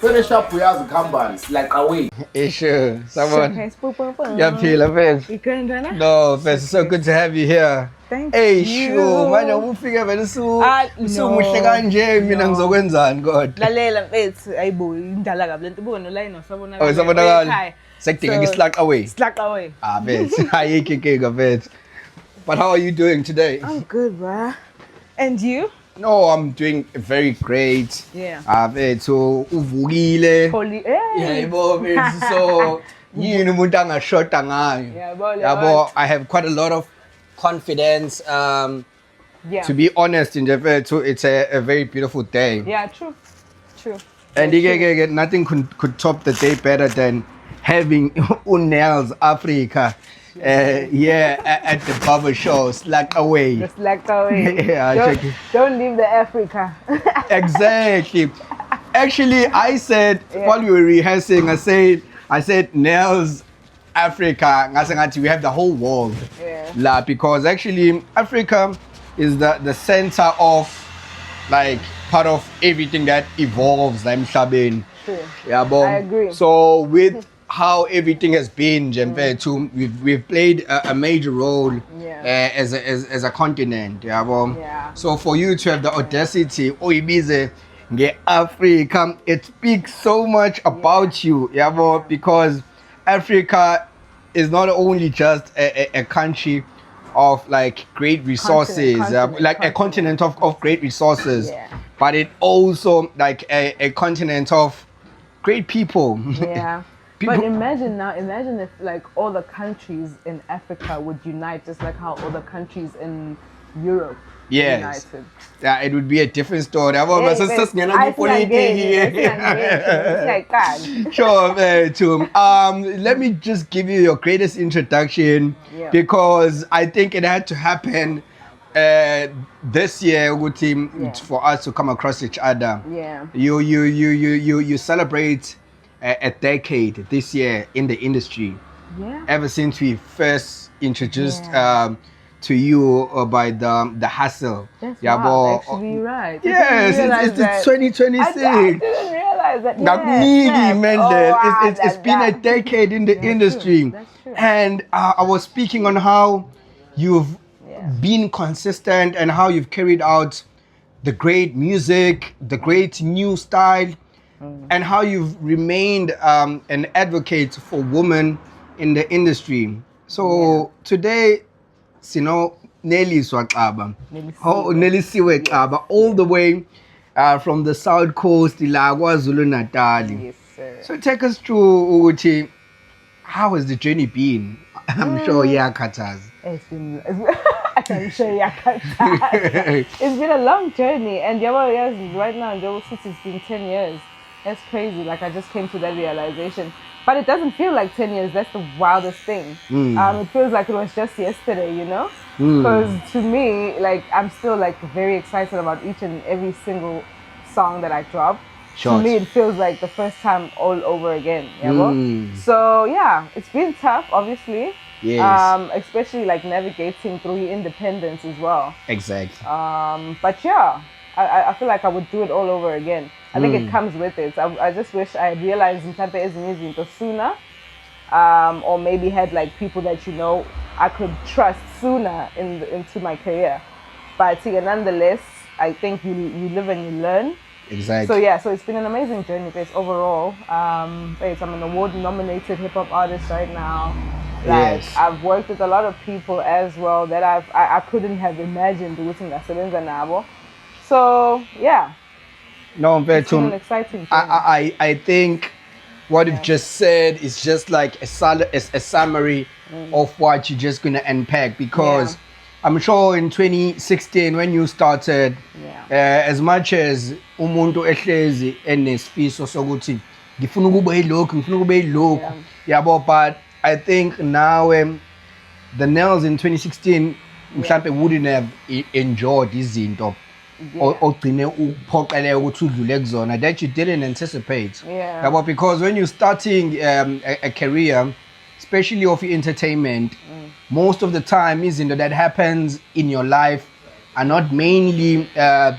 Finish up uyazi ukambani like away. Sure, someone. Yeah, Yaphila mfethu. You couldn't do that? No, mfethu, so good to have you here. Thank Hey, you. sure, manje ufike vele muhle kanje mina ngizokwenzani kodwa. Lalela mfethu, ayibo indala kabi lento buke no line osabona. Oh, sabonakala. Sekudingeka islack away. Slack away. Mfethu, ayikho inkinga mfethu. But how are you doing today? I'm good, bruh. And you? No, I'm doing very great. Yeah. Mfethu, uvukile. Holy. Hey. Yebo mfethu, so yini umuntu angashota ngayo. Yabo, I have quite a lot of confidence. Yeah. To be honest, in Mfethu, it's a very beautiful day. Yeah, true. True. And True. nothing could top the day better than having Unels Africa here at the barber show, Slack Away. Just slack away. Yeah, check it. Don't leave the Africa. Exactly. Actually, I said while we were rehearsing, I said Nails Africa. We have the whole world. Yeah. Because actually Africa is the center of like part of everything that evolves. I'm Shabin. True. Yeah, but I agree. So with how everything has been, we've played a major role as a continent. Yeah, but Yeah. so for you to have the audacity, Oibize, Africa, it speaks so much about you. Yeah, but because Africa is not only just a country of like great resources, a continent of great resources, but it also like a continent of great people. Yeah. But imagine if like all the countries in Africa would unite just like how all the countries in Europe united. Yeah, it would be a different story. Sure, let me just give you your greatest introduction because I think it had to happen this year for us to come across each other. Yeah. You celebrate a decade this year in the industry. Yeah. Ever since we first introduced to you by the hustle. That's actually right. Yes, it's 2026. I didn't realize that. It's been a decade in the industry. True. That's true. And I was speaking on how you've been consistent and how you've carried out the great music, the great new style, and how you've remained an advocate for women in the industry. So today, Nelly Swakaba, Nelly Siwekaba, all the way from the South Coast, Ilagwa, Zulu Natal. Yes, sir. So take us through, Uguti, how has the journey been? I'm sure Yakataz. I'm sure Yakataz. It's been a long journey, and right now in Jowo City, it's been 10 years. That's crazy. Like I just came to that realization. But it doesn't feel like 10 years. That's the wildest thing. It feels like it was just yesterday, Because to me, like I'm still like very excited about each and every single song that I drop. To me, it feels like the first time all over again. So yeah, it's been tough, obviously. Yes. Especially like navigating through independence as well. Exactly. But yeah, I feel like I would do it all over again. I think it comes with it. I just wish I had realized Mhlampe ezinye sooner, or maybe had like people that I could trust sooner into my career. But nonetheless, I think you live and you learn. Exactly. So it's been an amazing journey, guys. Overall, I'm an award-nominated hip hop artist right now. Like I've worked with a lot of people as well that I couldn't have imagined doing nabo. So yeah. No, it's been an exciting journey. I think what you've just said is just like a summary of what you're just gonna unpack because I'm sure in 2016 when you started, as much as umuntu ehlezi enesifiso sokuthi ngifuna ukuba yilokhu yabo, but I think now the Nails in 2016 mhlambe wouldn't have enjoyed izinto ogcine uphoqeleke ukuthi udlule kuzona that you didn't anticipate. Yabo, because when you're starting a career, especially of entertainment, most of the time izinto that happens in your life are not mainly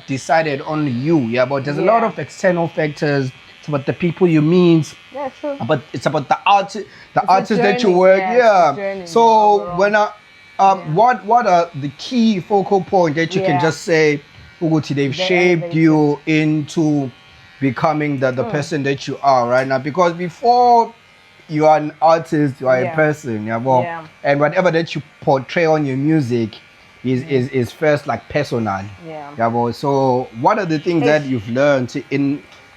decided on you. But there's a lot of external factors it's about the people you meet, Yeah, true. but it's about the artists that you journey, work. yeah, Yeah. it's a journey So overall. when what are the key focal points that you can Yeah. just say, Uguti, they've They shaped elevated. you into becoming the person that you are right now? Because before you are an artist, you are a Yeah. person, yeah, well, Yeah. and whatever that you portray on your music is first like personal. Yeah. Yeah, well, so what are the things that It's- you've learned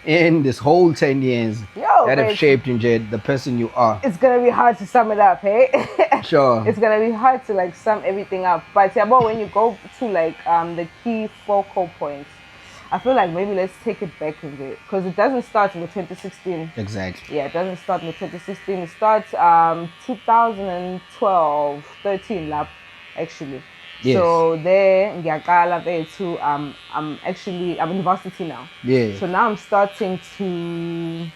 in this whole 10 years Yo, that have babe. shaped you into the person you are? It's gonna be hard to sum it up, hey? Sure. It's gonna be hard to like sum everything up. But yeah, but when you go to like the key focal points, I feel like maybe let's take it back in there because it doesn't start in the 2016. Exactly. Yeah, it doesn't start in the 2016. It starts 2012, 13 lap actually. Yes. So there, ngiyaqala bethu, I'm in varsity now. Yeah. So now I'm starting to,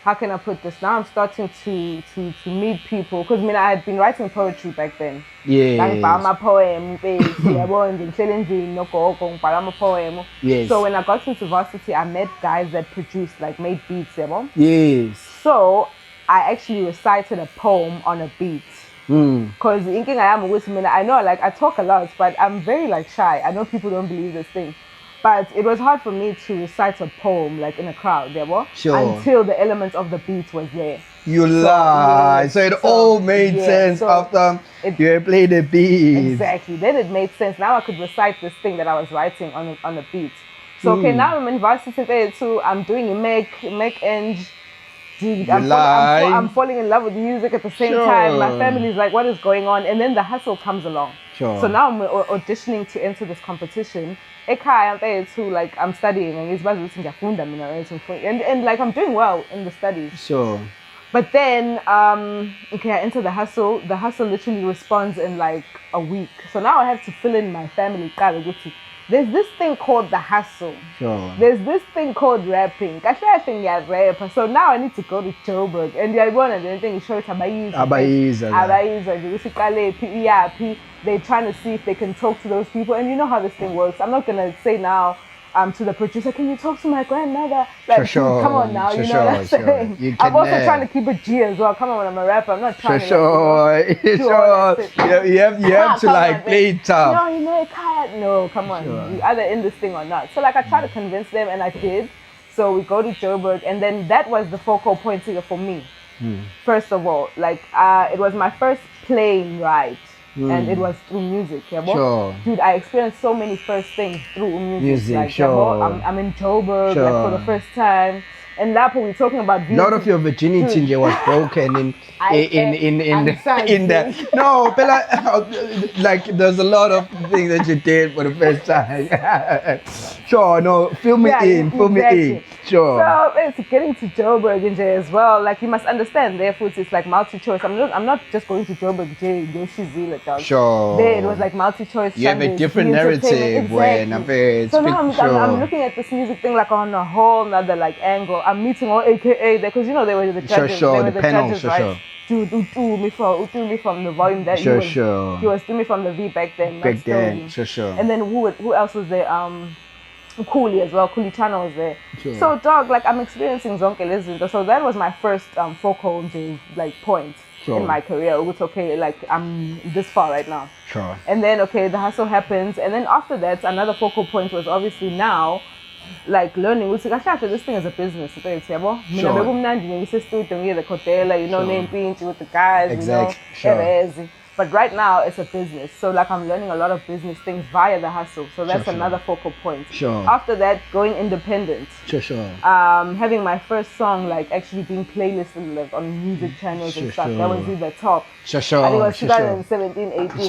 how can I put this? Now I'm starting to meet people because I had been writing poetry back then. Ngibhala Yeah. ama-poem, yabo, ngihleli endlini nogogo ngibhala ama-poem. Yes. So when I got into varsity, I met guys that produced, like made beats, yabo. Yes. So I actually recited a poem on a beat. Because inking I am with me, I know like I talk a lot, but I'm very like shy. I know people don't believe this thing. But it was hard for me to recite a poem like in a crowd, Sure. until the elements of the beat was there. You lie. yeah, So it so, all made yeah, sense so after it- you had played the beat. Exactly. Then it made sense. Now I could recite this thing that I was writing on a beat. So okay, now I'm in varsity there too. I'm doing make and dude, I'm falling in love with music at the same time. My family's like, what is going on? And then the hustle comes along. Sure. So now I'm auditioning to enter this competition. Ekhaya I'm there too, like I'm studying and like I'm doing well in the studies. Sure. But then, okay, I enter the hustle. The hustle literally responds in like a week. So now I have to fill in my family. There's this thing called the hustle. Sure. There's this thing called rapping. I think you're rapper. So now I need to go to Joburg. And the one and the thing is show it they're trying to see if they can talk to those people. And you know how this thing works. I'm not gonna say now to the producer, can you talk to my grandmother? Like, Sure. come on now, Sure, you know what I'm sure. saying? You I'm also can, trying to keep it G as well. Come on, when I'm a rapper, I'm not trying Sure. to do all that shit. You have to Come like on, play it tough. No, you know, it can't. No, come on. Sure. You either in this thing or not. So like I tried to convince them and I did. So we go to Joburg and then that was the focal point here for me. First of all, like it was my first plane ride. And it was through music, Sure. Dude, I experienced so many first things through music. Like, sure. I'm in Joburg Sure. like, for the first time. And that we're talking about A lot of your virginity Dude. was broken in I'm that. No, Bella, like there's a lot of things that you did for the first time. Sure, no, fill me in. Sure. So it's getting to Joburg and J as well. Like you must understand, therefore it's like multi-choice. I'm not just going to Joburg J, Yoshizila dog. Sure. There it was like multi-choice. You have a Sundays, different the entertainment. narrative when Exactly. So now I'm looking at this music thing like on a whole nother like angle. I'm meeting all AKA there because you know they were the judges. Sure, they were the panel, judges, sure, right? sure. Dude, me from the volume that Sure, he was doing me from the V back then. Back not then, Story. sure. And then who else was there? Cooley as well. Cooley Channel was there. Sure. So dog, like I'm experiencing Zonke Lezinto. So that was my first focal like point Sure. in my career. It was okay, like I'm this far right now. Sure. And then okay, the hustle happens, and then after that, another focal point was obviously now, like learning. We after this thing is a business. Sure. You know, name with the guys. Exactly. You know, Sure. But right now it's a business. So like I'm learning a lot of business things via the hustle. So that's Sure. another focal point. Sure. After that, going independent. Sure. Having my first song like actually being playlisted like on music channels and stuff. That was in the top. Sure. I think it was 2017, 18.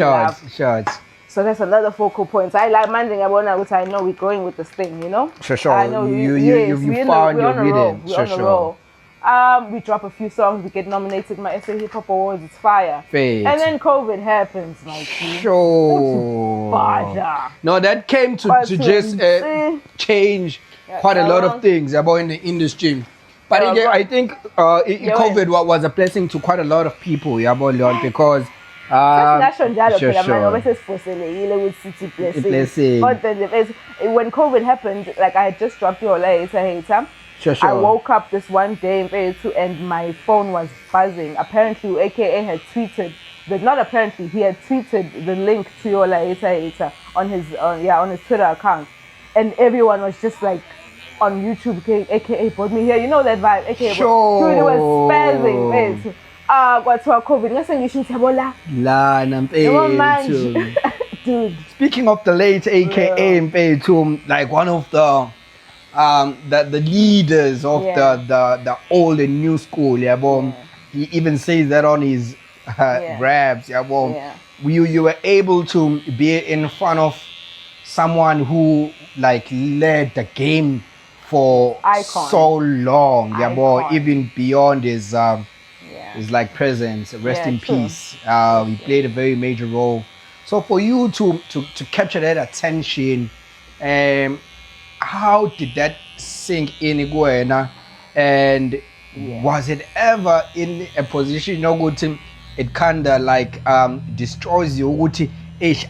Shots. So that's another focal point. So I like managing which I know we're going with this thing, you know? Sure. I know You found your rhythm. We're on a roll. We drop a few songs, we get nominated my SA Hip Hop Awards, it's fire. Fate. And then COVID happens, my G. Sure. Bada. No, that came to just change quite a lot of things about in the industry. But Yeah, again, but- I think COVID was a blessing to quite a lot of people, Leon, because Blessing. But then when COVID happened, like I had just dropped your later, hey Sam. Sure. I woke up this one day and my phone was buzzing. Apparently, AKA had tweeted, but not apparently, he had tweeted the link to your Laeta on his Twitter account, and everyone was just like on YouTube, AKA brought me here. You know that vibe, AKA. Sure. Dude, it was spazzing. What's COVID? Ngase ngisho siyabola. La nampethu. Dude. Speaking of the late AKA Mpethu, like one of the leaders of the old and new school, he even says that on his raps, you were able to be in front of someone who like led the game for so long, even beyond his like presence. Rest in peace. He played a very major role. So for you to capture that attention, how did that sink in Iguana? And was it ever in a position it kinda like destroys you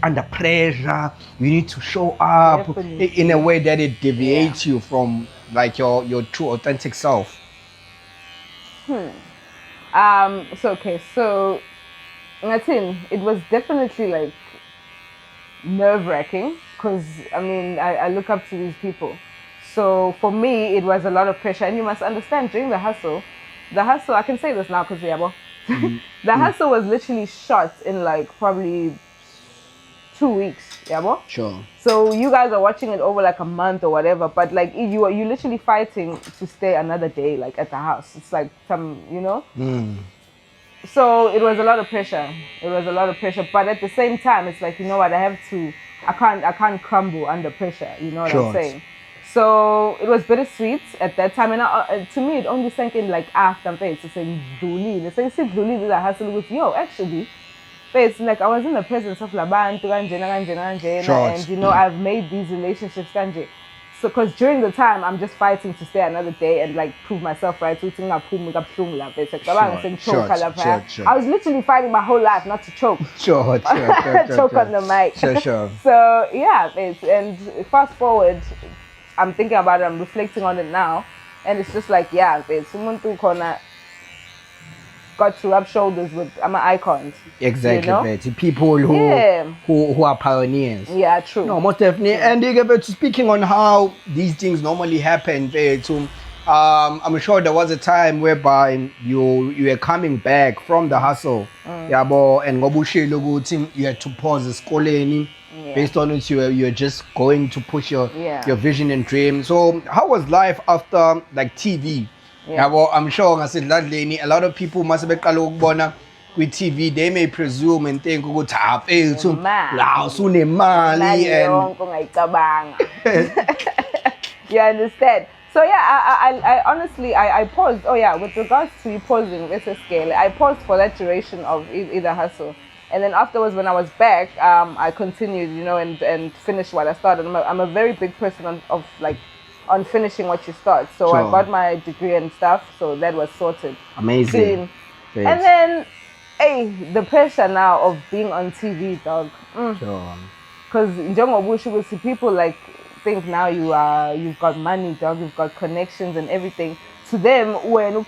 under pressure, you need to show up in a way that it deviates you from like your true authentic self? So Ngatin, it was definitely like nerve-wracking because I look up to these people. So for me, it was a lot of pressure, and you must understand during the hustle, I can say this now because the hustle was literally shot in like probably 2 weeks, Sure. So you guys are watching it over like a month or whatever, but like you literally fighting to stay another day like at the house. It's like So it was a lot of pressure. But at the same time, it's like, you know what, I can't crumble under pressure. You know what I'm saying? So it was bittersweet at that time, and to me, it only sank in like after it's saying Duli. They say Duli did a hustle with actually. But it's like I was in the presence of Laban, and you know I've made these relationships, Kanje. So, because during the time I'm just fighting to stay another day and like prove myself right. I was literally fighting my whole life not to choke. Sure. Choke on the mic. Sure. So yeah, and fast forward, I'm thinking about it, I'm reflecting on it now, and it's just like someone got to rub shoulders with icons. Exactly, you know? People who are pioneers. Yeah, true. No, most definitely. And speaking on how these things normally happen, I'm sure there was a time whereby you were coming back from the hustle, and you had to pause the schooling. Based on it, you were just going to push your vision and dream. So how was life after like TV? I'm sure a lot of people must have been with TV. They may presume and think you understand? So I honestly paused. With regards to you pausing, let's scale. I paused for that duration of either hustle. And then afterwards, when I was back, I continued, and finished what I started. I'm a very big person on finishing what you start. So I got my degree and stuff, so that was sorted. Amazing. And then, the pressure now of being on TV, dog. Because Njongo people like think now you've got money, dog, you've got connections and everything. To them, when it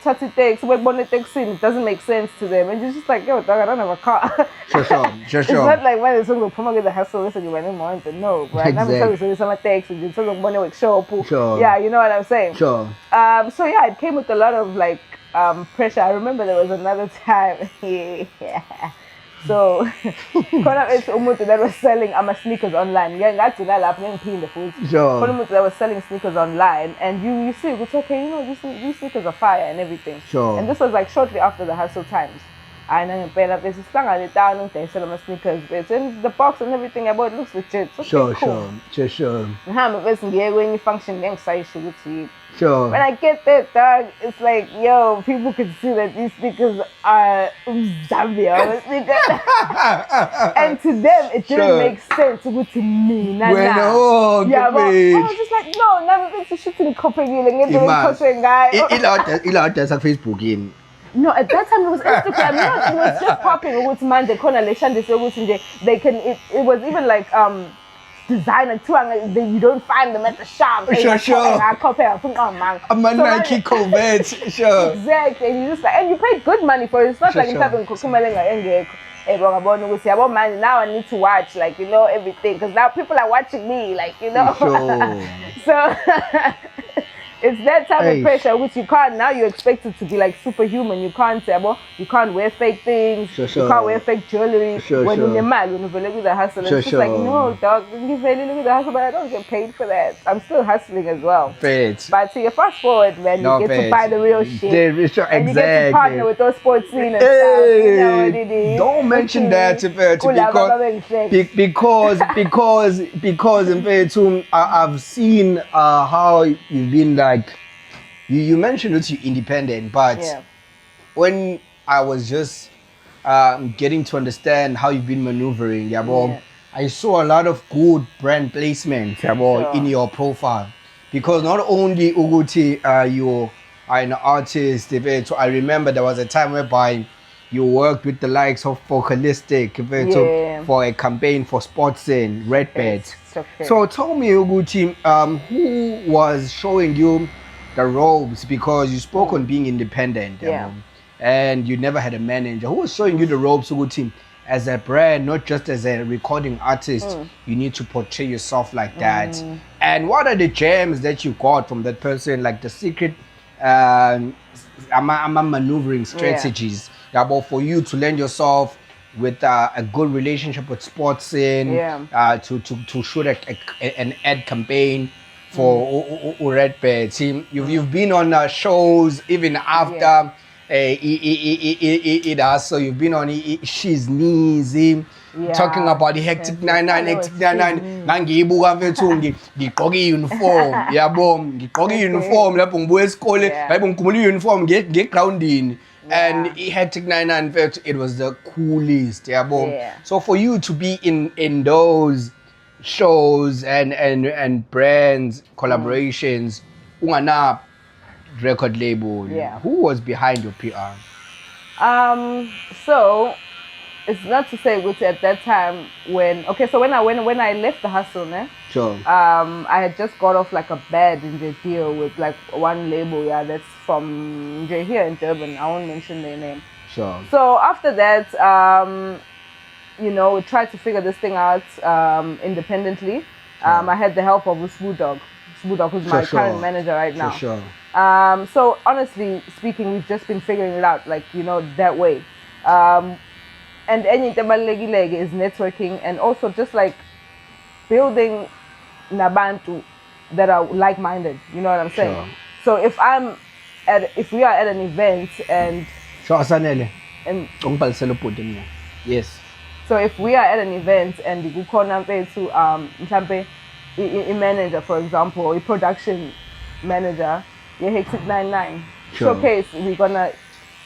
doesn't make sense to them, and you're just like, yo, dog, I don't have a car. Sure. It's not like when it's going to promote the hustle, listen, you want to know, right? Exactly. Yeah, you know what I'm saying? Sure. So it came with a lot of like pressure. I remember there was another time. So, that was selling sneakers online. Sure. That was selling sneakers online, and you see, it's okay, these sneakers are fire and everything. Sure. And this was like shortly after the hustle times. I know there's a slang at down and they sell my sneakers. It's in the box and everything. I bought, it looks legit. So Sure. When you function, Sure. when I get that, dog, it's like, yo, people can see that these sneakers are Zambia sneakers. And to them, it didn't make sense to me. But I was just like, no, never been to shooting copying guy. Facebook. No, at that time it was Instagram. It was just popping. They can. It was even like designer too, and you don't find them at the shop. Sure. I'm a Nike Corvette, sure. Exactly, and you just like, and you paid good money for it. It's not like in having man, now I need to watch, like, you know, everything, because now people are watching me, like, you know. Sure. So it's that type of pressure which you can't, now you're expected to be like superhuman. You can't say, you can't wear fake things, you can't wear fake jewelry. When you're in when you look at the hustle, it's just like, no, dog, you really look at the hustle, but I don't get paid for that. I'm still hustling as well. Fate. But so you fast forward, man, you get to buy the real shit. And you get to partner with those sports scene and stuff. You know what it is. Don't mention that, because in fact, I've seen how you've been like, you mentioned that you're independent, but when I was just getting to understand how you've been maneuvering, I saw a lot of good brand placement in your profile, because not only Uguti, you are an artist. I remember there was a time whereby you worked with the likes of Focalistic for a campaign for Sportson, Redbird. So tell me, Uguti, who was showing you the ropes, because you spoke on being independent and you never had a manager. Who was showing you the ropes, Uguti, as a brand, not just as a recording artist? You need to portray yourself like that. And what are the gems that you got from that person, like the secret maneuvering strategies for you to land yourself with a good relationship with Sportson, to shoot an ad campaign for Redbird. See, you've been on shows even after it so you've been on She's Knees, talking about the Hectic 99, ngangiyibuka mfethu ngigqoke uniform, yabo ngigqoke uniform lapho ngibuya esikole, hayibo ngikhumbula uniform ngegroundini. And Hectic 99, in fact, it was the coolest. So for you to be in those shows and brands, collaborations, ungana record label, who was behind your PR? So it's not to say good at that time when I left the hustle, I had just got off like a bad in the deal with like one label, that's from here in Durban. I won't mention their name. Sure. So after that, we tried to figure this thing out independently. I had the help of Smooth Dog, who's my current manager right now. So honestly speaking, we've just been figuring it out, like, that way. And anything is networking, and also just like building nabantu that are like-minded. You know what I'm saying? So if we are at an event and yes. So if we are at an event and we call to a manager, for example, or a production manager, Hectic 99 showcase, we're gonna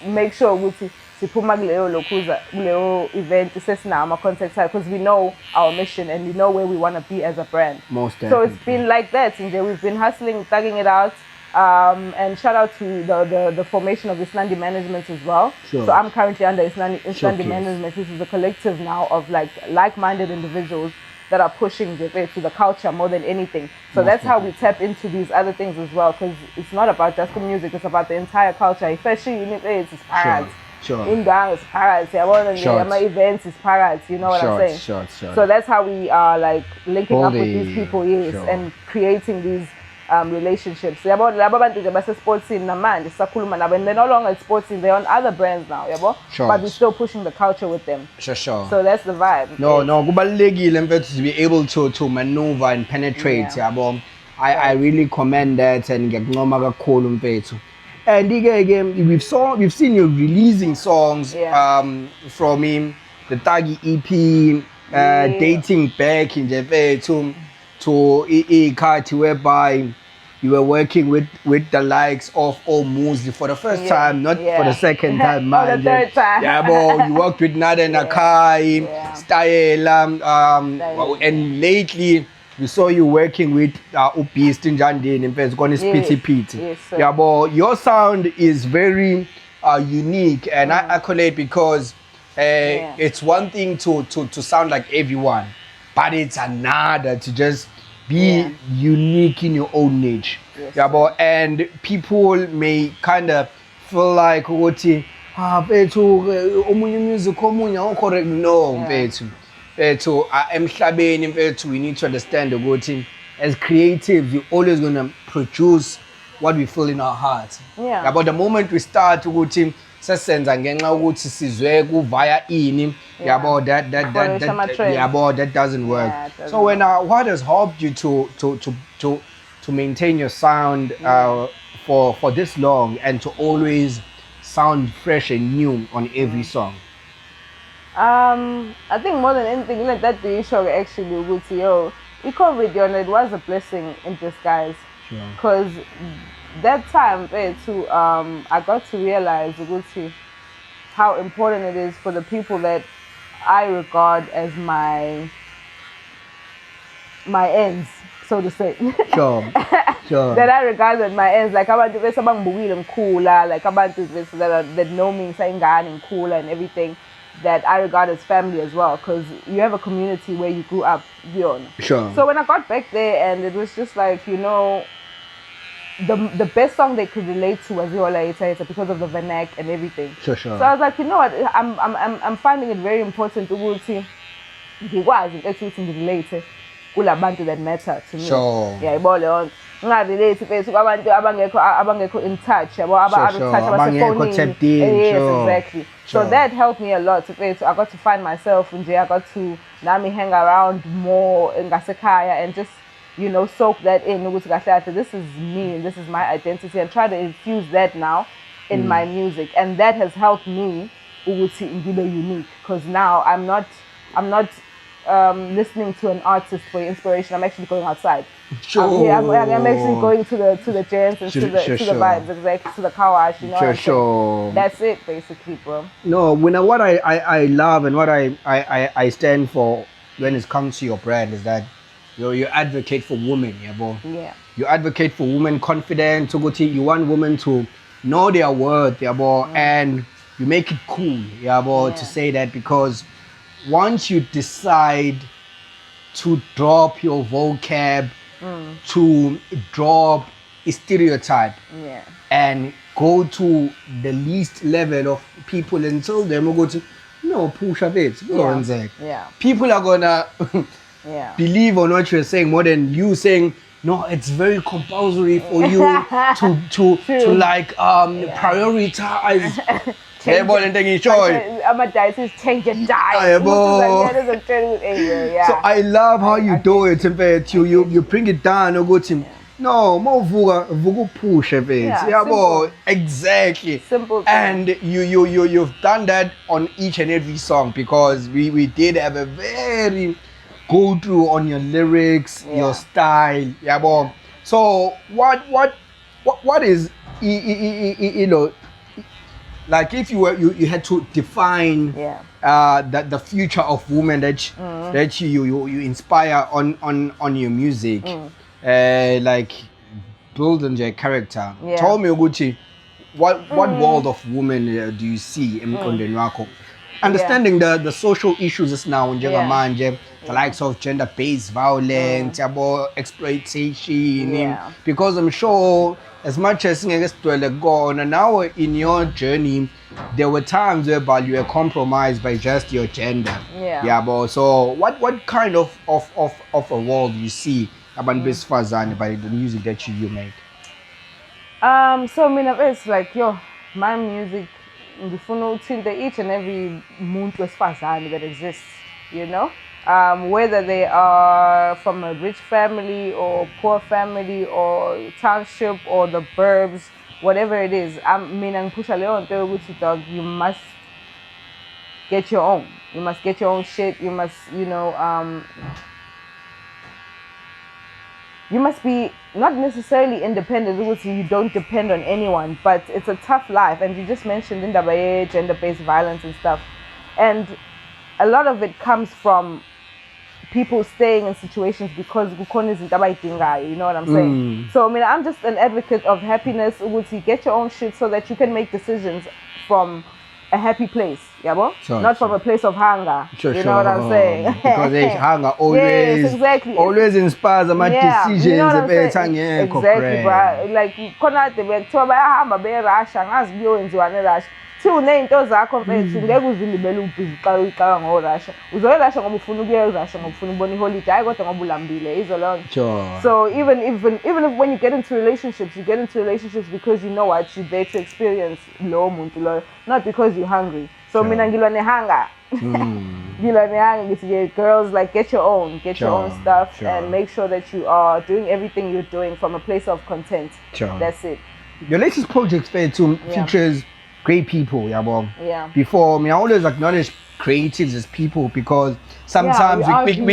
make sure we siphuma kuleyo event sesinama contact side, because we know our mission and we know where we want to be as a brand. Most definitely. So it's been like that, and we've been hustling, thugging it out. And shout out to the formation of Islandi Management as well. So I'm currently under Islandi Management, which is a collective now of like-minded individuals that are pushing to the culture more than anything. So that's how we tap into these other things as well, because it's not about just the music, it's about the entire culture. Especially it's parades. Indang is parades. My events is parades. You know what I'm saying? So that's how we are like linking up with these people, and creating these relationships. Sports scene and they're no longer sports scene, they're on other brands now, but we're still pushing the culture with them. So that's the vibe. No, to be able to maneuver and penetrate. I really commend that, and and again, we've seen you releasing songs from him, the Tagi EP, dating back in the to Ikati, whereby you were working with the likes of Muzi for the first time, not for the second time, man. For the third time. You worked with Nada Nakai, Style, and lately we saw you working with Upis Tinjandi in fact, going Spitty Pete. Your sound is very unique, and I accolade because it's one thing to sound like everyone. but it's another to just be Yeah. unique in your own niche. Yes, Yabo, and people may kind of feel like ukuthi bethu omunye music omunye correct. No, Yeah. bethu emhlabeni bethu we need to understand ukuthi as creatives you're always going to produce what we feel in our hearts. Yeah. Yabo, the moment we start ukuthi sesenza ngenxa ukuthi sizwe ku via ini, Yeah. yabo, that Follow some trends. yabo, that doesn't work. Yeah, it doesn't So when what has helped you to maintain your sound for this long and to always sound fresh and new on every song? I think more than anything, like that the issue actually ukuthi yo, COVID, it was a blessing in disguise. Sure. Because that time too, I got to realize ukuthi how important it is for the people that I regard as my ends, so to say. Sure. Sure. That I regard as my ends, like abantu bese bangibukile ngikhula, like abantu bese that know me sayingane ngikhula and everything, that I regard as family as well, because you have a community where you grew up, beyond. Sure. So when I got back there, and it was just like, you know, the best song they could relate to was Yola Ita because of the vernac and everything. Sure. So I was like, you know what, I'm finding it very important ukuthi ngikwazi ukuthi ngirelate kulabantu that matter to me. Sure. Yeah, yabo leyo ngingarelate bese kwabantu abangekho in touch, yabo out of touch, Abangekho tapped in, yes, sure. exactly. Sure. So that helped me a lot. So I got to find myself and I got to nami hang around more in ngasekhaya and just, you know, soak that in. This is me and this is my identity, and try to infuse that now in my music, and that has helped me ukuthi ngibe unique, because now I'm not listening to an artist for inspiration. I'm actually going outside. Sure. I'm actually going to the gents and to the vibes, exactly, to the car wash, you know. Sure, what I'm saying? sure. That's it, basically, bro. No, what I love and what I stand for when it comes to your brand is that you advocate for women, yeah, bro. Yeah. You advocate for women confident. You want women to know their worth, yeah, bro, and you make it cool, yeah, bro, to say that, because once you decide to drop your vocab, to drop a stereotype, Yeah. and go to the least level of people and tell them, go to, no, push a bit, Yeah. people are gonna Yeah. believe on what you're saying more than you saying, no, it's very compulsory for you to like prioritize. Change your diet. So I love how you do it, in fact. You bring it down and go to no more vuga push a bit. Yeah, simple. Exactly. Simple thing. And you've done that on each and every song, because we did have a very go through on your lyrics, your style. Yeah, boy. So what is you know, like if you had to define the future of women that you inspire on your music, like building their character. Tell me, Gucci, what world of women do you see in Wakho? Understanding the social issues is now in the likes of gender-based violence, exploitation, because I'm sure as much as now in your journey, there were times whereby you were compromised by just your gender. So what kind of a world you see about besifazane by the music that you make? So I mean, it's like my music, each and every muntu wesifazane that exists, you know, whether they are from a rich family or poor family or township or the burbs, whatever it is. I mean, you must get your own. You must get your own shit. You must, you know, you must be not necessarily independent, because you don't depend on anyone, but it's a tough life. And you just mentioned Indabaye, gender-based violence and stuff. And a lot of it comes from people staying in situations because you know what I'm saying? So I mean, I'm just an advocate of happiness. Get your own shit so that you can make decisions from a happy place, yabo? Sure, Not from a place of hunger. Sure, you know what I'm saying? Because hunger always, Yes, exactly. always inspires my decisions. You know what I'm saying? Exactly, Exactly, bro. Like khona bekuthiwa bayahamba berusha ngazi kuyowenziwa nerusha. Thi uney'nto zakho mfethu ngeke uzilibele ubhiziqala uyicala ngorusha. Uzoyerusha ngoba ufuna ukuya erusha ngoba ufuna ukubona iholiday hayi kodwa ngoba ulambile izo lonke. Sure. So even if when you get into relationships, you get into relationships because you know what you're there to experience lowo muntu loyo, not because you're hungry. So Sure. mina ngilwa nehunger. Ngilwa nehunger ngithi girls, like get your own stuff and make sure that you are doing everything you're doing from a place of content. Sure. That's it. Your latest project, features great people, yabo. Yeah. Before me, I always acknowledge creatives as people because sometimes we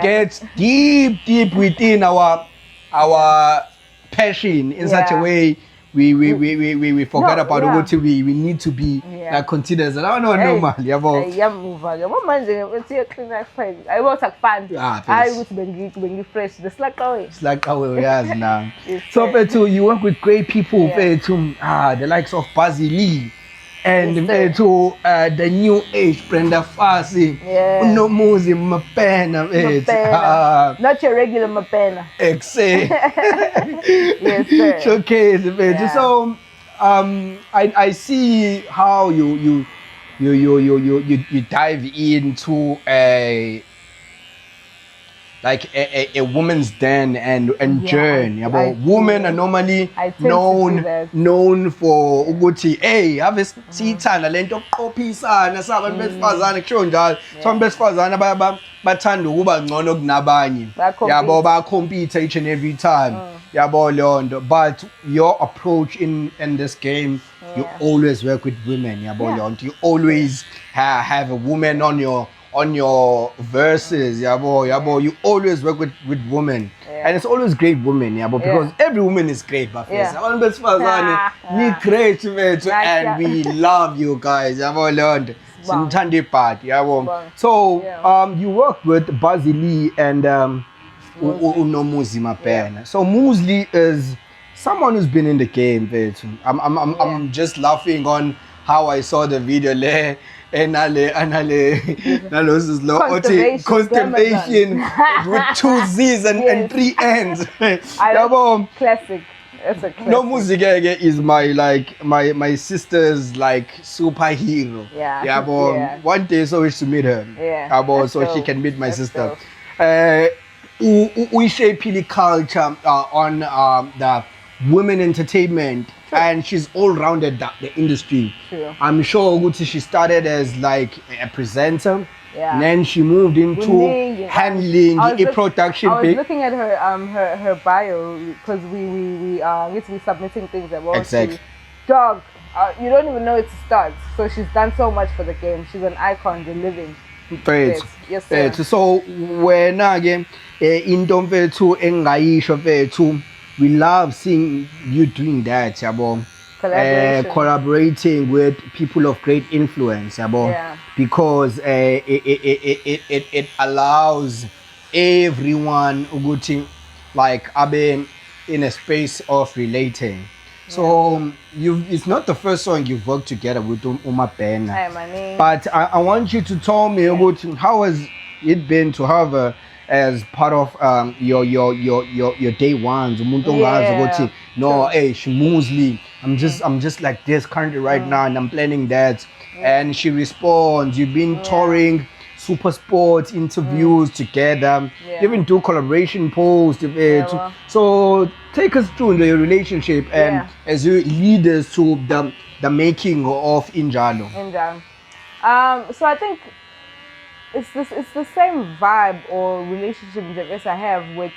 get deep within our passion in such a way we forget about what we need to be like considered as normal, yabo. Yabo manje uthi clean like friend. Ayibo sakufanda. Hayi ukuthi bengi-fresh. It's like how yes now. So Fethu, you work with great people, Fethu, the likes of Buzzy Lee. And Fethu, the new age Brenda Fassie, Unomuzi Mapena, not your regular Mapena. Yes, sir. Showcase, Fethu. So, I see how you dive into a woman's den and journey. Women are normally known for ukuthi ave sithanda lento yokuqophisana sabantu besifazane kusho njalo sabantu besifazane bathanda ukuba ngcono kunabanye yabo bayacompete each and every time yabo londo, but your approach in this game, you always work with women yabo londo. You always have a woman on your verses, yabo. You always work with women, and it's always great women, because every woman is great, but great, and we love you guys, yabo. So you worked with Buzzy Lee and Unomuzi Mapena. So Muzi is someone who's been in the game, I'm just laughing on how I saw the video there. Constipation with 2 Z's and 3 N's. Classic. It's a classic. No music is my sister's superhero. One day so wish to meet her. So she can meet my sister. We shape culture on the women entertainment. And she's all rounded the industry. True. I'm sure Uguti, she started as a presenter. And then she moved into handling production. I was looking at her bio because we get to be submitting things about exactly. Dog, you don't even know it starts. So she's done so much for the game. She's an icon, the living. Yes, sir. So when again in Domvetu Engayisho we love seeing you doing that, yabo. Collaborating with people of great influence, yabo. Because it allows everyone abe in a space of relating. So it's not the first song you've worked together with Umapena. But I want you to tell me how has it been to have her as part of your day ones. She Muzi. I'm just like this currently right now, and I'm planning that. And she responds. You've been touring Super Sports interviews together. You even do collaboration posts. So take us through your relationship and as you lead us to the making of Injalo. So I think it's the same vibe or relationship that I have with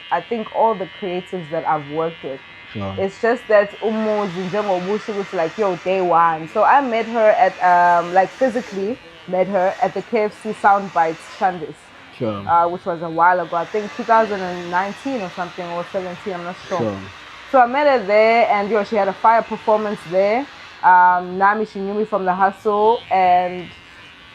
all the creatives that I've worked with. Sure. It's just that was like day one. So I met her at physically met her at the KFC Soundbites Shandis. Sure. Which was a while ago. I think 2019 or something, or 17. I'm not sure. So I met her there, and she had a fire performance there. Nami, she knew me from the hustle, and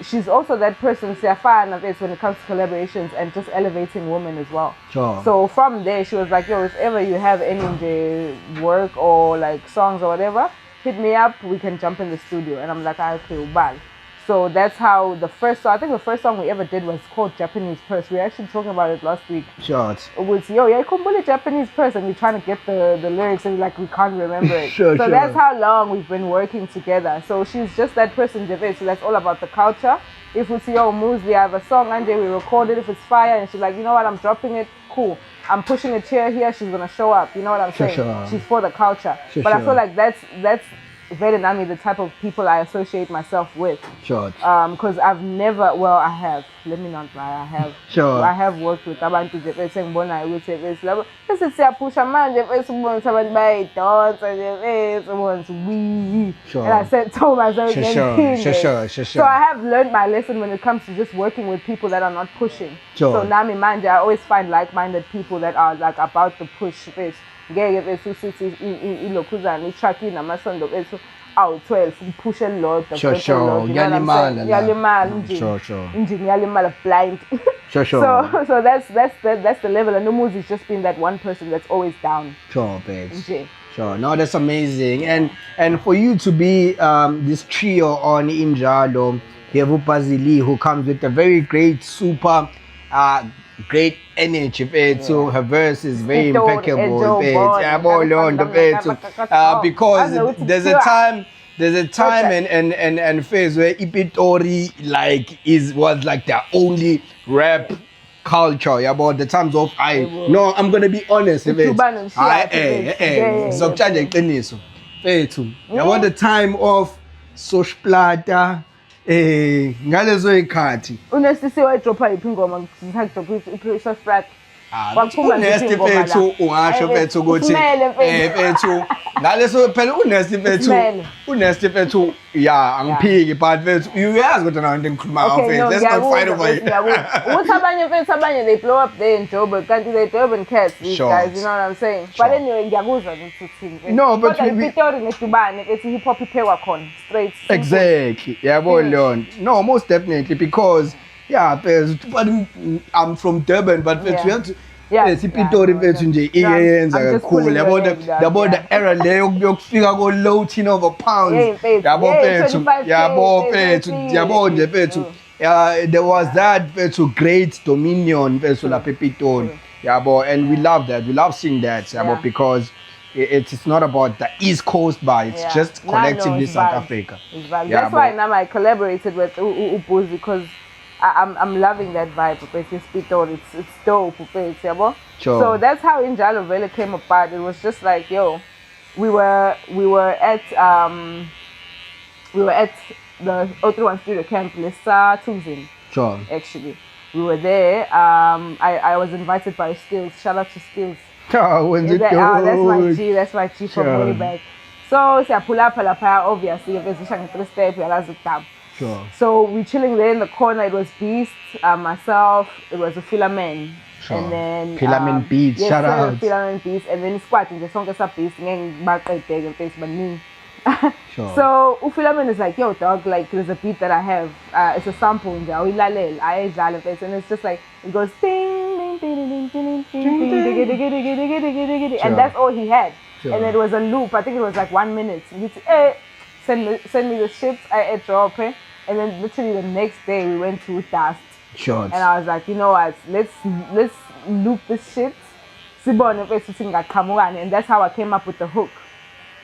she's also that person, when it comes to collaborations and just elevating women as well. Sure. So from there, she was like, if ever you have any work or songs or whatever, hit me up, we can jump in the studio. And I'm like, okay, ubal. So that's how the first song, I think the first song we ever did was called Japanese Purse. We were actually talking about it last week. Short. It was, yo, yeah, kumbule Japanese Purse, and we're trying to get the lyrics and like we can't remember it. Sure. That's how long we've been working together. So she's just that person, Jave. So that's all about the culture. If we see, yo, Moosey, I have a song, and we record it. If it's fire, and she's like, you know what, I'm dropping it, cool. I'm pushing a chair here, she's gonna show up. You know what I'm saying? Sure. She's for the culture. Sure. I feel like that's very Nami, the type of people I associate myself with. Short. Because I've never, well, I have, let me not lie, I have. Sure. I have worked with abantu nje sengibona ukuthi bese siyapusha manje bese ubona abantu bayidonsa nje bese ubona Sure. and I told myself Sure. So I have learned my lesson when it comes to just working with people that are not pushing. Sure. So nami manje I always find like-minded people that are like about the push base. Ngeke bese usithi ilokhuzana i-truck inamasondo bese awu-12 upushe elilodwa. Sure. Yalimala. Sure. Engine yalimala blind. Sure. So that's the level, and Umuzi has just been that one person that's always down. Sure, babes. Nje. Sure. No, that's amazing. And for you to be this trio on Injalo, you have Upazili, who comes with a very great, super, great energy. So her verse is very impeccable. Because there's a time and phase where Ipitori was like the only rap culture, about the times of I'm gonna be honest, about the time of Soshplata, ngalezo ikhathi unesisiwe dropha iphi ingoma ngidropha iSoftrat uNesty Fethu ungasho Fethu ukuthi Fethu ngaleso phela uNesty Fethu angiphiki but Fethu uyazi ukuthi nayo into engikhuluma ngayo Fethu, let's not fight over it. Ukuthi abanye they blow up there in Joburg kanti they Durban cats, these guys, you know what I'm saying? But anyway ngiyakuzwa ukuthi uthini. No, but iPitori neDubane ethi hip hop iphekwa khona straight. Exactly. Yabo leon. No, most definitely, because but I'm from Durban, but we have to iPitori Fethu nje iyenza kakhulu yabo the era leyo yokufika ko low tin over pounds yabo nje Fethu. There was that Fethu great dominion Fethu la Pipitori yabo, and we love that. We love seeing that yabo, because it's not about the East Coast, but it's just collectively South Africa. That's why now I collaborated with Ubuzi, because I'm loving that vibe. It's dope. Sure. So that's how Injalo really came apart. It was just like, yo, we were at the 031 Studio Camp, Lisa Tuzin. Sure. Actually, we were there. I was invited by Skills. Shout out to Skills. That's my G from way back. So pull up obviously Sure. So we chilling there in the corner. It was Beast, myself, it was a Philamen. Sure. And then Philamen Beats, shout out. Philamen Beats, and then squat in the song is a Beast and back right there and face but me. Sure. So Philamen is like, yo dog, like there's a beat that I have. It's a sample in there. And it's just like it goes ding ding ding ding ding ding, and that's all he had. Sure. And it was a loop. I think it was like 1 minute. Send me the shit, I drop it, and then literally the next day we went to Dust. Sure. And I was like, you know what, let's loop this shit. And that's how I came up with the hook.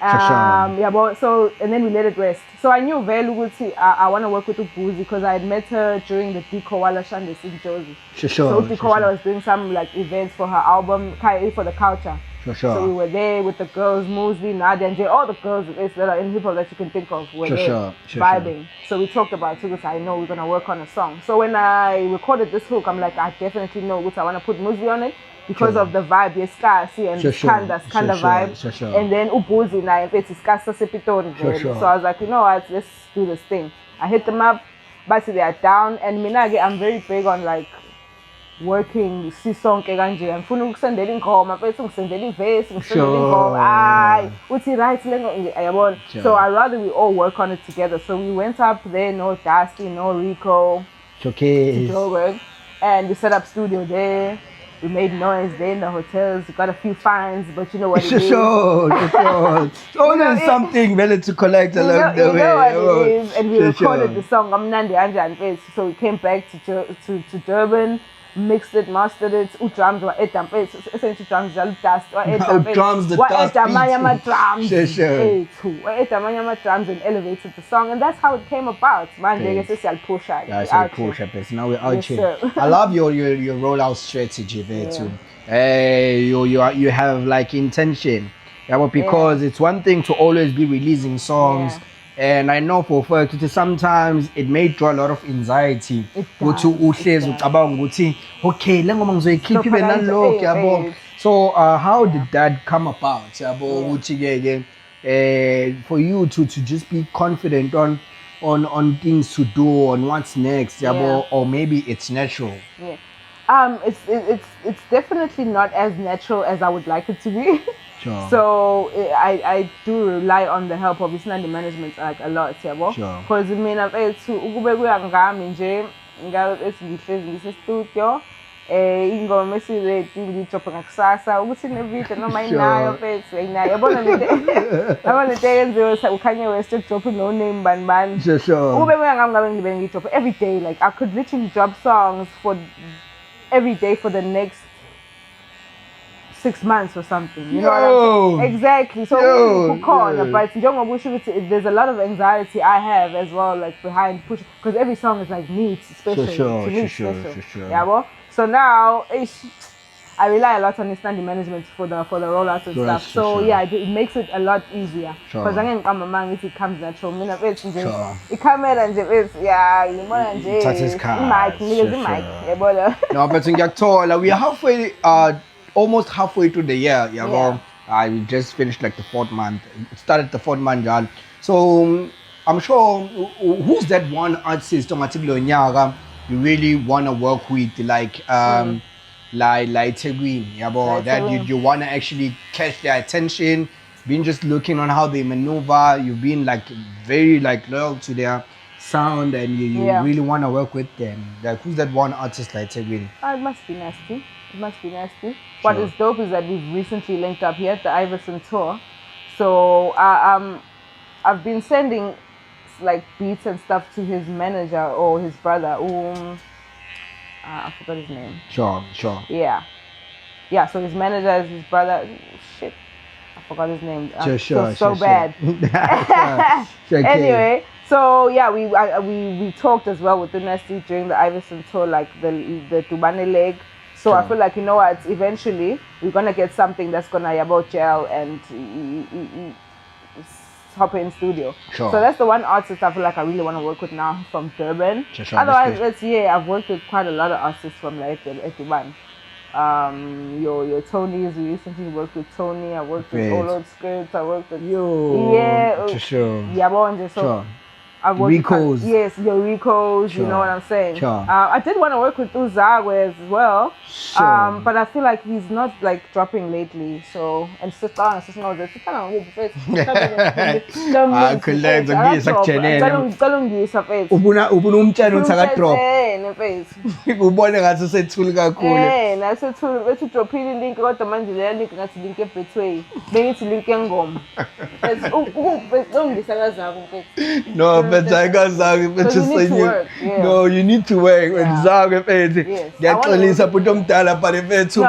So and then we let it rest. So I knew very Luguti, I want to work with Ubuzi because I had met her during the D Koala Shande in Josie. So D Koala was doing some like events for her album, for the culture. So we were there with the girls, Moosey, Nadia, and Jay, all the girls that are in hip hop that you can think of were there vibing. So we talked about it. I know we're gonna work on a song. So when I recorded this hook, I'm like, I definitely know I want to put Moosey on it because of the vibe, yes, and Skanda vibe. And then Ubuzi na it's Skasa Sepitori. So I was like, you know what, let's do this thing. I hit them up, but they are down, and Minage, I'm very big on like working sisonke kanje ngifuna ukusendela ingoma mfethu ngisendela ivesi ngisendela ingoma hayi uthi right lengo yabona. So I rather we all work on it together. So we went up there, no Dusty, no Rico, okay, and we set up studio there. We made noise there in the hotels. We got a few fines, but you know what it is. Sure. It's always something really to collect along the way. You know what it is. And we Sure, recorded sure. the song Amnandi Anja and Face. So we came back to Durban, mixed it, mastered it. Drums were essentially drums dust. Drums, the dust Drums. Sure, sure. Drums and elevated the song, and that's how it came about. Man, Yes. That's a push up. Now we're out Yes, here. sir. I love your rollout strategy there too. You have like intention. Yeah, but because it's one thing to always be releasing songs. Yeah. And I know for a fact that sometimes it may draw a lot of anxiety. It Ukuthi does, uhlezi it does. ucabanga ukuthi okay le ngoma ngizoyikhipha ibe Lokho nalokho kanje, yabo. So how did that come about? Yabo ukuthi for you to just be confident on things to do, on what's next, yabo, or maybe it's natural. Yeah. It's definitely not as natural as I would like it to be. Sure. So I do rely on the help of Islandi management like a lot, yabo. Sure. Because mina mfethu ukube kuya ngami nje ngathi ngihlezi ngisestudio ingoma esiready ngidropha ngakusasa ukuthi nevideo noma inayo mfethu ayinayo yabona le day yenziwe uKanye West drop no name bani. Sure. Ukube kuya ngami ngabe ngibe ngidrop every day, like I could literally drop songs for every day for the next 6 months or something, you know what I'm saying? Exactly. So but there's a lot of anxiety I have as well, like behind push, because every song is like me, it's special. To me, it's special. Yeah, well. So now I rely a lot on Islandi management for the rollout and stuff. So yeah, it makes it a lot easier. Because again, it comes natural. It comes and No, but we are almost halfway through the year. We just finished like the 4th month. It started the 4th month, y'all. So I'm sure who's that one artist you really want to work with, like Tegwin, that you want to actually catch their attention, been just looking on how they maneuver, you've been like very like loyal to their sound, and you really want to work with them. Like who's that one artist like Tegwin? It must be nasty. What is dope is that we've recently linked up here at the Iverson tour. So I've been sending like beats and stuff to his manager or his brother. I forgot his name. Sure. Yeah. So his manager is his brother. Shit, I forgot his name. So bad. Anyway, so yeah, we talked as well with the Nasty during the Iverson tour, like the Tubane leg. So I feel like, you know what, eventually we're gonna get something that's gonna about gel and hop in studio. Sure. So that's the one artist I feel like I really want to work with now from Durban. Otherwise, I've worked with quite a lot of artists from like Etiban. Your Tony's, we recently worked with Tony. I worked with Old Skirts. I worked with Sure. I worked Rico's. Yes, your Rico's, you know what I'm saying? Sure. I did want to work with Uzagwe as well. Sure. But I feel like he's not like dropping lately. So, and Sister knows it. Ubone ngathi usethule kakhulu. Nasethu drophile link kodwa manje le link ngathi link ebetway. Bengithi link engoma. Ungisakazako mfethu. No, but I got Zag, but just saying no, you need to work with Zag mfethu. Ngiyaxolisa futhi omdala but mfethu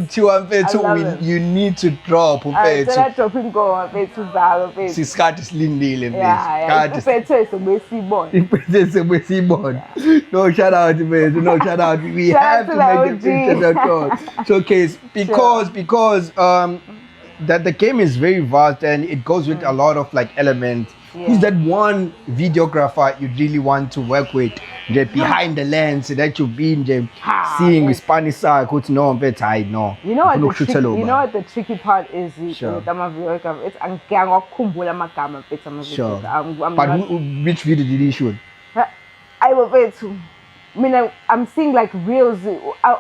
thiwa mfethu you need to drop mfethu. I drop ingoma mfethu Zag mfethu. Sisikhathi silindile mfethu. No, shout out mfethu. No, shout out. We have to make the picture showcase because that the game is very vast and it goes with a lot of like elements. Who's that one videographer you really want to work with behind the lens that you've been seeing with Spanish side? No, I know. You know what the tricky part is with videographer? It's sure. But which video did he shoot? I will to. I mean, I'm seeing like reels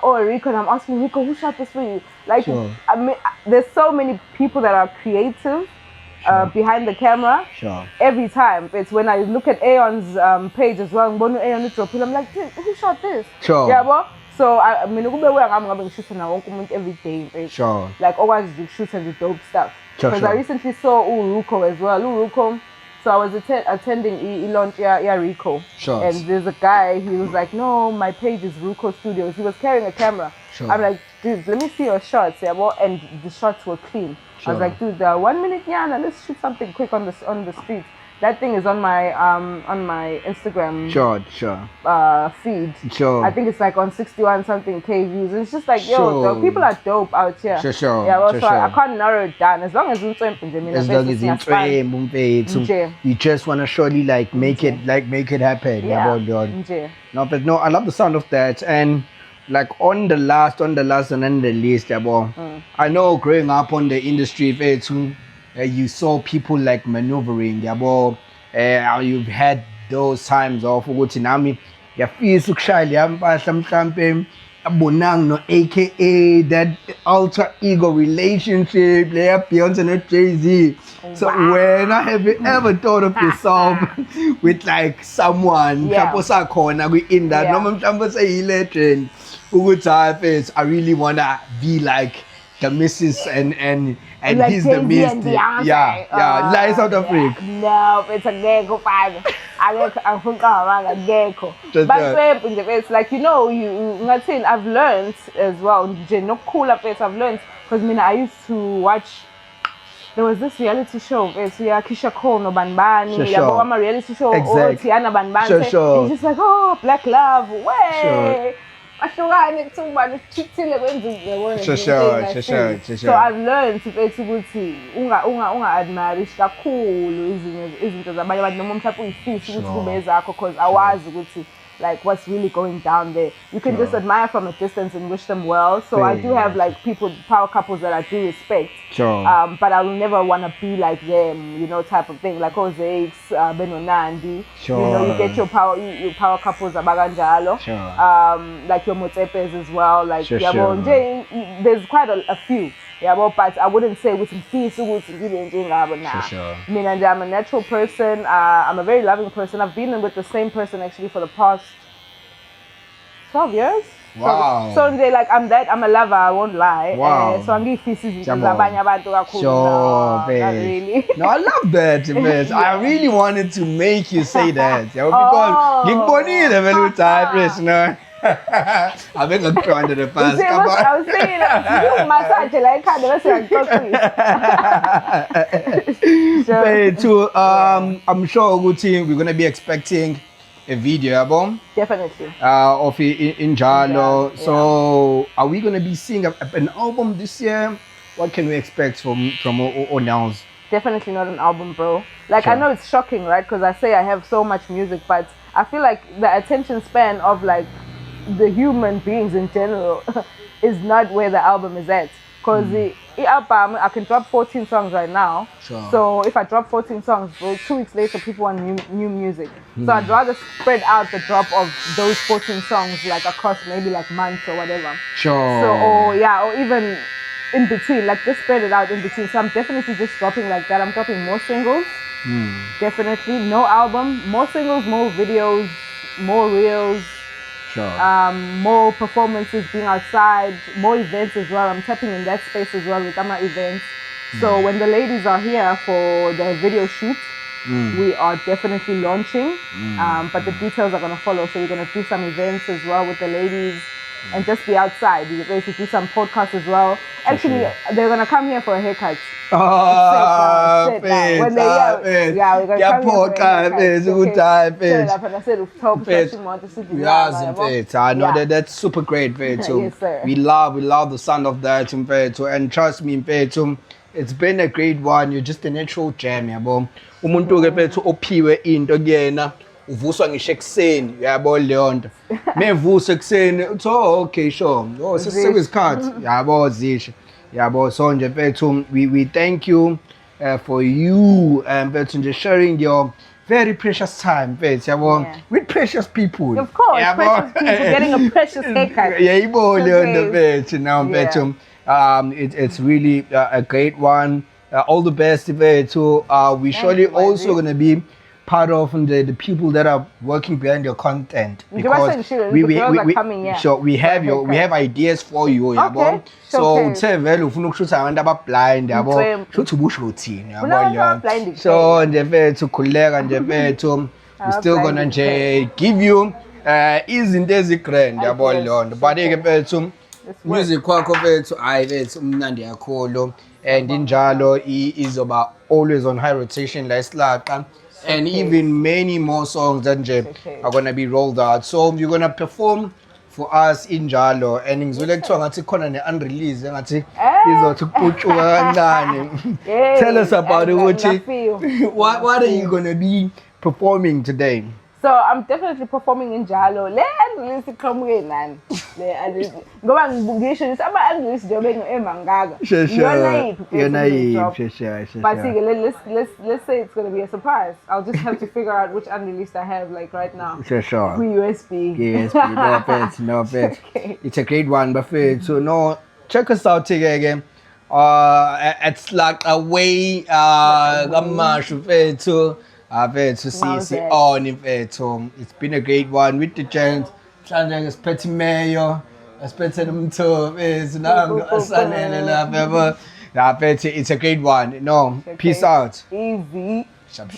or Rico, and I'm asking Rico, who shot this for you? Like, I mean, there's so many people that are creative behind the camera. Sure. Every time. It's when I look at Aeon's page as well, I'm like, who shot this? Sure. Yeah, well, So mina kube kuya ngami ngabe ngishutha na wonke umuntu every day mfethu. Sure. Like okwazi ukushutha the dope stuff. Sure, Because sure. I recently saw Uruko as well. Uruko. So I was attending launch Rico. Sure. And there's a guy, he was like, no, my page is Ruko Studios. He was carrying a camera. Sure. I'm like, dude, let me see your shots. Yeah, well, and the shots were clean. Sure. I was like, dude, 1 minute, Yana, let's shoot something quick on the street. That thing is on my Instagram Sure. feed. Sure. I think it's like on 61 something K views. It's just like, yo, Sure. the people are dope out here. Sure. Yeah, well, Sure, so I sure. can't narrow it down. As long as it's As long as it's Nje. you just want to surely like make it happen. Yeah. Yeah. No, but no, I love the sound of that. And like on the last and then the least, I know growing up on the industry, you saw people like maneuvering, you've had those times of ukuthi nami ngiyafisa ukushaya leya mpahla mhlampe abonang no aka that alter ego relationship leya Beyonce no Jay-Z. So when have you ever thought of yourself with like someone mhlawumbe osakhona kwi-industry noma mhlawumbe seyi-legend ukuthi hayi mfethu I really wanna be like the Mrs. and like he's the Jay-Z Mr. and Beyonce. Yeah, like South Africa. No, it's a gecko fiber. I'm gecko. Just But it's like, you know, I've learned as well. No cool up I've learned because I used to watch. There was this reality show. It's Keisha Cole no Banbani. Sure. I'm a reality show. Exactly. Tiana Banbani. Sure. It's just like, oh, black love. Way. Sure. So I've learned ukuthi unga admire kakhulu izinto zabanye abantu noma mhlawumbe uyifisa ukuthi kube ezakho because awazi ukuthi like what's really going down there. You can just admire from a distance and wish them well. So I do have like power couples that I do respect. Sure. But I will never want to be like them, you know, type of thing. Like Jose, Beno Nandi. Sure. You know, you get your power couples abaganjalo. Sure. Like your Motepes as well. Like Sure. there's quite a few. But I wouldn't say with fees now. Sure. I mean, I'm a natural person. I'm a very loving person. I've been with the same person actually for the past 12 years. Wow. So like I'm a lover, I won't lie. Wow. So I'm giving feces Sure, not really. No, I love that, man. I really wanted to make you say that. Because ngikubonile vele ukuthi hayi Chris, no. I think I'm trying to the past. I was saying, you massage like I'm sure we're gonna be expecting a video album. Definitely. Of Injalo. Yeah. So are we gonna be seeing an album this year? What can we expect from Onels? Definitely not an album, bro. Like Sure. I know it's shocking, right? Because I say I have so much music, but I feel like the attention span of like the human beings in general is not where the album is at. Because the album, I can drop 14 songs right now. Sure. So if I drop 14 songs, well, 2 weeks later, people want new music. So I'd rather spread out the drop of those 14 songs like across maybe like months or whatever. Sure. So or even in between, like just spread it out in between. So I'm definitely just dropping like that. I'm dropping more singles. Definitely no album, more singles, more videos, more reels. Sure. More performances, being outside, more events as well. I'm tapping in that space as well with my events. So when the ladies are here for the video shoot, we are definitely launching. But the details are gonna follow. So we're gonna do some events as well with the ladies and just be outside. We're going to do some podcasts as well. Actually, they're gonna come here for a haircut. Oh, When they we're gonna come podcast is a good time, Yes, I know that's super great, Mfethu. Yes, sir. We love the sound of that, Mfethu. And trust me, Mfethu, it's been a great one. You're just a natural jam, yabo. Umuntu ke Mfethu ophiwe into kuyena uvuswa ngisho ekuseni, yabo leyo nto. Mevusa ekuseni, uthi okay, sure. Oh, sesisikhathi, yabo zisho. Yabo so nje Mfethu, we thank you for you Mfethu nje sharing your very precious time, Mfethu, yabo, with precious people. Of course, precious people getting a precious haircut. Yeah, yabo leyo nto Mfethu now, Mfethu. It's really a great one. All the best, Mfethu. We surely also gonna be part of the people that are working behind your content, because Sure, the girls are coming, yeah. so we have we have ideas for you, yabo. So okay. uthe vele ufuna ukushutha abantu abablind, yabo. Mfwemfu. Shuthi ubusho uthini, Funa abantu yabo. abablind So nje mfethu khuleka nje mfethu. We still gonna nje give you izinto ezigrand, yabo lonto. But ke mfethu music kwakho mfethu hayi mfethu umnandi kakhulu, and injalo izoba always on high rotation la Isilaqa. And even many more songs that are gonna be rolled out. So you're gonna perform for us in Jalo, and ngizwele kuthiwa ngathi khona ne-unrelease ngathi izothi kuputshuka kancane. Tell us about it, ukuthi what are you gonna be performing today? So I'm definitely performing in Jalo. Le unrelease iqhamuke nani? Ngoba ngisho ngithi ama unrelease njengoba emangaka. You're naive. Sure. But let's say it's gonna be a surprise. I'll just have to figure out which unreleased I have like right now. Sure. USB. No bet. Okay. It's a great one, but so no, check us out again. At Isilaqa way, Gamashu Fetu. To see on mfethu. It's been a great one with the gents. Mhlanje ngesiphethe imeyo, ngesiphethe nomthobi, nangu asanele lapha. It's a great one. No, peace out. Easy. Sharp.